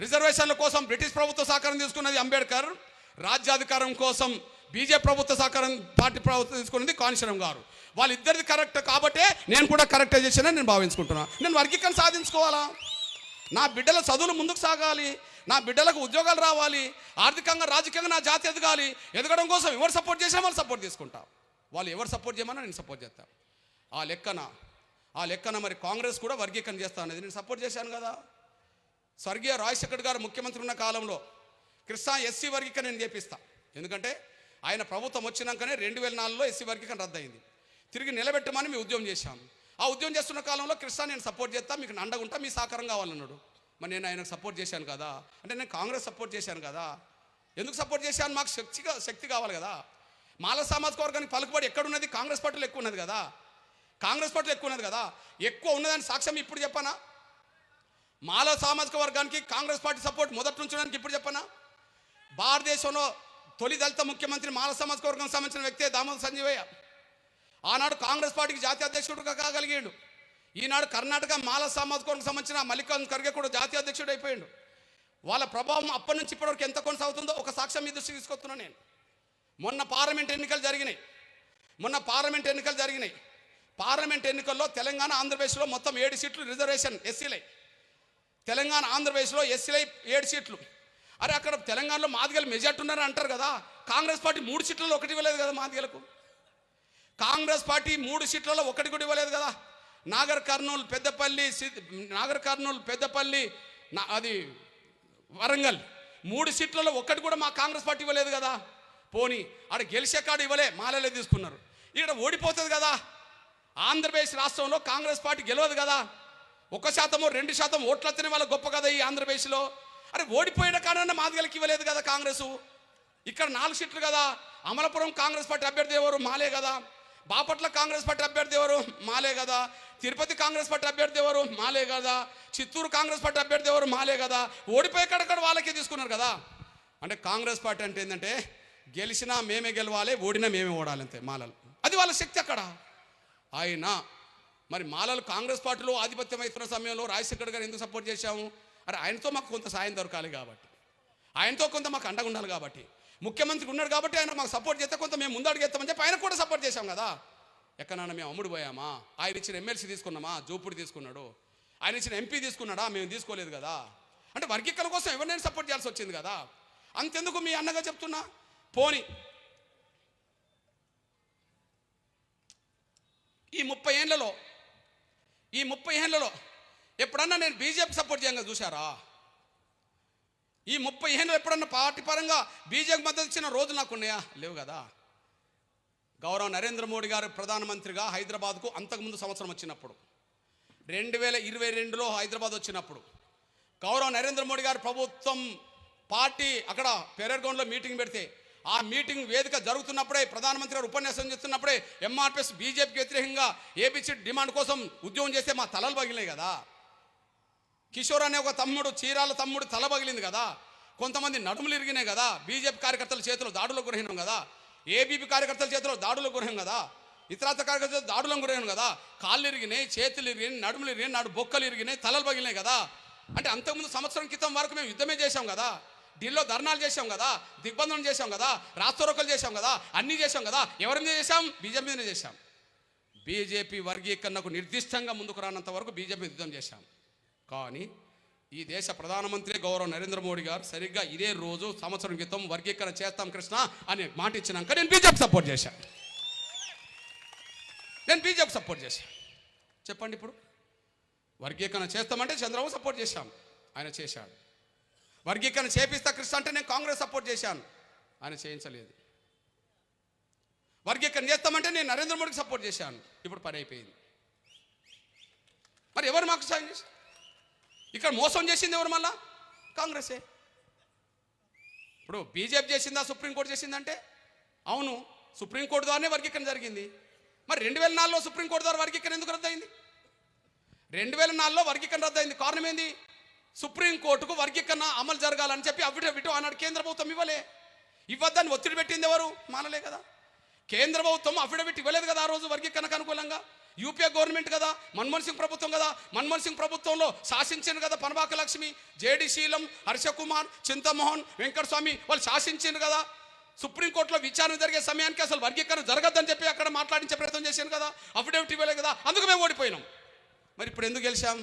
రిజర్వేషన్ల కోసం బ్రిటిష్ ప్రభుత్వ సహకారం తీసుకున్నది అంబేద్కర్, రాజ్యాధికారం కోసం బీజేపీ ప్రభుత్వ సహకారం పార్టీ ప్రభుత్వం తీసుకున్నది కాళేశ్వరం గారు. వాళ్ళిద్దరిది కరెక్ట్ కాబట్టే నేను కూడా కరెక్టే చేశానని నేను భావించుకుంటున్నాను. నేను వర్గీకరణ సాధించుకోవాలా, నా బిడ్డల చదువులు ముందుకు సాగాలి, నా బిడ్డలకు ఉద్యోగాలు రావాలి, ఆర్థికంగా రాజకీయంగా నా జాతి ఎదగాలి. ఎదగడం కోసం ఎవరు సపోర్ట్ చేసినా వాళ్ళు సపోర్ట్ చేసుకుంటా, వాళ్ళు ఎవరు సపోర్ట్ చేయమన్నా నేను సపోర్ట్ చేస్తాను. ఆ లెక్కన మరి కాంగ్రెస్ కూడా వర్గీకరణ చేస్తా అనేది నేను సపోర్ట్ చేశాను కదా. స్వర్గీయ రాజశేఖర్ గారు ముఖ్యమంత్రి ఉన్న కాలంలో కృష్ణా ఎస్సీ వర్గీకరణ నేను చేపిస్తా. ఎందుకంటే ఆయన ప్రభుత్వం వచ్చినాకనే 2004లో ఎస్సీ వర్గీకరణ రద్దయింది. తిరిగి నిలబెట్టమని మేము ఉద్యమం చేశాము. ఆ ఉద్యమం చేస్తున్న కాలంలో కృష్ణ నేను సపోర్ట్ చేస్తా, మీకు అండగుంటా, మీ సహకారం కావాలన్నాడు. మరి నేను ఆయనకు సపోర్ట్ చేశాను కదా, అంటే నేను కాంగ్రెస్ సపోర్ట్ చేశాను కదా. ఎందుకు సపోర్ట్ చేశాను? మాకు శక్తి కావాలి కదా. మాల సామాజిక వర్గానికి పలుకుబడి ఎక్కడున్నది? కాంగ్రెస్ పార్టీలో ఎక్కువ ఉన్నది కదా. ఎక్కువ ఉన్నదని సాక్ష్యం ఇప్పుడు చెప్పనా? మాల సామాజిక వర్గానికి కాంగ్రెస్ పార్టీ సపోర్ట్ మొదటి నుంచి ఉండడానికి ఇప్పుడు చెప్పనా? భారతదేశంలో తొలి దళిత ముఖ్యమంత్రి మాల సామాజిక వర్గం సంబంధించిన వ్యక్తే దామోదర్ సంజీవయ్య. ఆనాడు కాంగ్రెస్ పార్టీకి జాతీయ అధ్యక్షుడుగా కాగలిగాడు. ఈనాడు కర్ణాటక మాల సామాజిక వర్గం సంబంధించిన మల్లికార్జున ఖర్గే కూడా జాతీయ అధ్యక్షుడు అయిపోయాడు. వాళ్ళ ప్రభావం అప్పటి నుంచి ఇప్పటివరకు ఎంత కొనసాగుతుందో ఒక సాక్ష్యం మీ దృష్టికి తీసుకొస్తున్నాను నేను. మొన్న పార్లమెంట్ ఎన్నికలు జరిగినాయి. పార్లమెంట్ ఎన్నికల్లో తెలంగాణ ఆంధ్రప్రదేశ్లో మొత్తం 7 సీట్లు రిజర్వేషన్ ఎస్సీలై. తెలంగాణ ఆంధ్రప్రదేశ్లో ఎస్సీలై 7 సీట్లు. అరే అక్కడ తెలంగాణలో మాదిగలు మెజార్టీ ఉన్నారని అంటారు కదా. కాంగ్రెస్ పార్టీ 3 సీట్లలో 1 ఇవ్వలేదు కదా మాదిగలకు. కాంగ్రెస్ పార్టీ 3 సీట్లలో 1 కూడా ఇవ్వలేదు కదా. నాగర్ కర్నూలు పెద్దపల్లి అది వరంగల్ 3 సీట్లలో 1 కూడా మా కాంగ్రెస్ పార్టీ ఇవ్వలేదు కదా. పోనీ ఆడ గెలిచే కాడు ఇవ్వలే, మాలలే తీసుకున్నారు. ఇక్కడ ఓడిపోతుంది కదా. ఆంధ్రప్రదేశ్ రాష్ట్రంలో కాంగ్రెస్ పార్టీ గెలవదు కదా. 1% 2% ఓట్లు వస్తేనే వాళ్ళ గొప్ప కదా ఈ ఆంధ్రప్రదేశ్లో. అరే ఓడిపోయిన కాడన్నా మాదిగలకి ఇవ్వలేదు కదా కాంగ్రెస్. ఇక్కడ 4 సీట్లు కదా. అమలాపురం కాంగ్రెస్ పార్టీ అభ్యర్థి ఎవరు? మాలే కదా. బాపట్ల కాంగ్రెస్ పార్టీ అభ్యర్థి ఎవరు? మాలే కదా. తిరుపతి కాంగ్రెస్ పార్టీ అభ్యర్థి ఎవరు? మాలే కదా. చిత్తూరు కాంగ్రెస్ పార్టీ అభ్యర్థి ఎవరు? మాలే కదా. ఓడిపోయే కాడ వాళ్ళకే తీసుకున్నారు కదా. అంటే కాంగ్రెస్ పార్టీ అంటే ఏంటంటే గెలిచినా మేమే గెలవాలి, ఓడినా మేమే ఓడాలి అంతే మాలలు. అది వాళ్ళ శక్తి అక్కడ. ఆయన మరి మాలలు కాంగ్రెస్ పార్టీలో ఆధిపత్యం అవుతున్న సమయంలో రాజశేఖర్ గారు ఎందుకు సపోర్ట్ చేశాము? అరే ఆయనతో మాకు కొంత సాయం దొరకాలి కాబట్టి, ఆయనతో కొంత మాకు అండగా ఉండాలి కాబట్టి, ముఖ్యమంత్రి ఉన్నాడు కాబట్టి ఆయన మాకు సపోర్ట్ చేస్తే కొంత మేము ముందు అడుగేస్తామని చెప్పి ఆయన కూడా సపోర్ట్ చేశాం కదా. ఎక్కడన్నా మేము అమ్ముడు పోయామా? ఆయన ఇచ్చిన ఎమ్మెల్సీ తీసుకున్నామా? జోపుడు తీసుకున్నాడు. ఆయన ఇచ్చిన ఎంపీ తీసుకున్నాడా? మేము తీసుకోలేదు కదా. అంటే వర్గీకరణ కోసం ఎవరినైనా సపోర్ట్ చేయాల్సి వచ్చింది కదా. అంతెందుకు మీ అన్నగా చెప్తున్నా, పోని ఈ 30 ఏళ్లలో ఎప్పుడన్నా నేను బీజేపీ సపోర్ట్ చేయంగా చూసారా? ఈ 30 ఏళ్ళు ఎప్పుడన్నా పార్టీ పరంగా బీజేపీ మద్దతు ఇచ్చిన రోజులు నాకు ఉన్నాయా? లేవు కదా. గౌరవ నరేంద్ర మోడీ గారు ప్రధానమంత్రిగా హైదరాబాద్కు అంతకుముందు సంవత్సరం వచ్చినప్పుడు 2022లో హైదరాబాద్ వచ్చినప్పుడు గౌరవ నరేంద్ర మోడీ గారు ప్రభుత్వం పార్టీ అక్కడ పెరేడ్ మీటింగ్ పెడితే ఆ మీటింగ్ వేదిక జరుగుతున్నప్పుడే ప్రధానమంత్రి గారు ఉపన్యాసం చేస్తున్నప్పుడే ఎంఆర్పిఎస్ బీజేపీకి వ్యతిరేకంగా ఏబీసీ డిమాండ్ కోసం ఉద్యమం చేస్తే మా తలలు పగిలినాయి కదా. కిషోర్ అనే ఒక తమ్ముడు, చీరాల తమ్ముడు తల పగిలింది కదా. కొంతమంది నడుములు ఇరిగినాయి కదా. బీజేపీ కార్యకర్తల చేతిలో దాడులకు గురైనాం కదా. ఏబీపీ కార్యకర్తల చేతిలో దాడులకు గురైనాం కదా. ఇతరత్ర కార్యకర్తల దాడులకు గురైనాం కదా. కాళ్ళు ఇరిగినాయి, చేతులు ఇరిగినాయి, నడుములు ఇరిగినాయి, నాడు బొక్కలు ఇరిగినాయి, తలలు పగిలినాయి కదా. అంటే అంతకుముందు సంవత్సరం క్రితం వరకు మేము యుద్ధమే చేశాం కదా. ఢిల్లీలో ధర్నాలు చేశాం కదా, దిగ్బంధనం చేశాం కదా, రాస్తారోకలు చేశాం కదా, అన్నీ చేశాం కదా. ఎవరి మీద చేశాం? బీజేపీ మీదనే చేశాం. బీజేపీ వర్గీకరణకు నిర్దిష్టంగా ముందుకు రానంత వరకు బీజేపీ యుద్ధం చేశాం. కానీ ఈ దేశ ప్రధానమంత్రి గౌరవ నరేంద్ర మోడీ గారు సరిగ్గా ఇదే రోజు సంవత్సరం క్రితం వర్గీకరణ చేస్తాం కృష్ణ అని మాట ఇచ్చినాక నేను బీజేపీ సపోర్ట్ చేశాను. చెప్పండి ఇప్పుడు వర్గీకరణ చేస్తామంటే చంద్రబాబు సపోర్ట్ చేశాం, ఆయన చేశాడు. వర్గీకరణ చేపిస్తా కృష్ణ అంటే నేను కాంగ్రెస్ సపోర్ట్ చేశాను, ఆయన చేయించలేదు. వర్గీకరణ చేస్తామంటే నేను నరేంద్ర మోడీకి సపోర్ట్ చేశాను, ఇప్పుడు పని అయిపోయింది. మరి ఎవరు మాకు సాయం చేశారు? ఇక్కడ మోసం చేసింది ఎవరు? మళ్ళా కాంగ్రెసే. ఇప్పుడు బీజేపీ చేసిందా, సుప్రీంకోర్టు చేసిందంటే అవును, సుప్రీంకోర్టు ద్వారానే వర్గీకరణ జరిగింది. మరి 2004లో సుప్రీంకోర్టు ద్వారా వర్గీకరణ ఎందుకు రద్దయింది? 2004లో వర్గీకరణ రద్దయింది. కారణం ఏంది? సుప్రీంకోర్టుకు వర్గీకరణ అమలు జరగాలని చెప్పి అవిటో ఆనాడు కేంద్ర ప్రభుత్వం ఇవ్వద్దని ఒత్తిడి పెట్టింది ఎవరు? మానలే కదా. కేంద్ర ప్రభుత్వం అఫిడవిట్ ఇవ్వలేదు కదా ఆ రోజు వర్గీకరణకు అనుకూలంగా. యూపీఏ గవర్నమెంట్ కదా, మన్మోహన్ సింగ్ ప్రభుత్వం కదా. మన్మోహన్ సింగ్ ప్రభుత్వంలో శాసించారు కదా పనబాక లక్ష్మి, జేడి శీలం, హర్షకుమార్, చింతమోహన్, వెంకటస్వామి వాళ్ళు శాసించారు కదా. సుప్రీంకోర్టులో విచారణ జరిగే సమయానికి అసలు వర్గీకరణ జరగద్దని చెప్పి అక్కడ మాట్లాడించే ప్రయత్నం చేశాను కదా. అఫిడవిట్ ఇవ్వలేదు కదా, అందుకు మేము ఓడిపోయినాం. మరి ఇప్పుడు ఎందుకు గెలిచాం?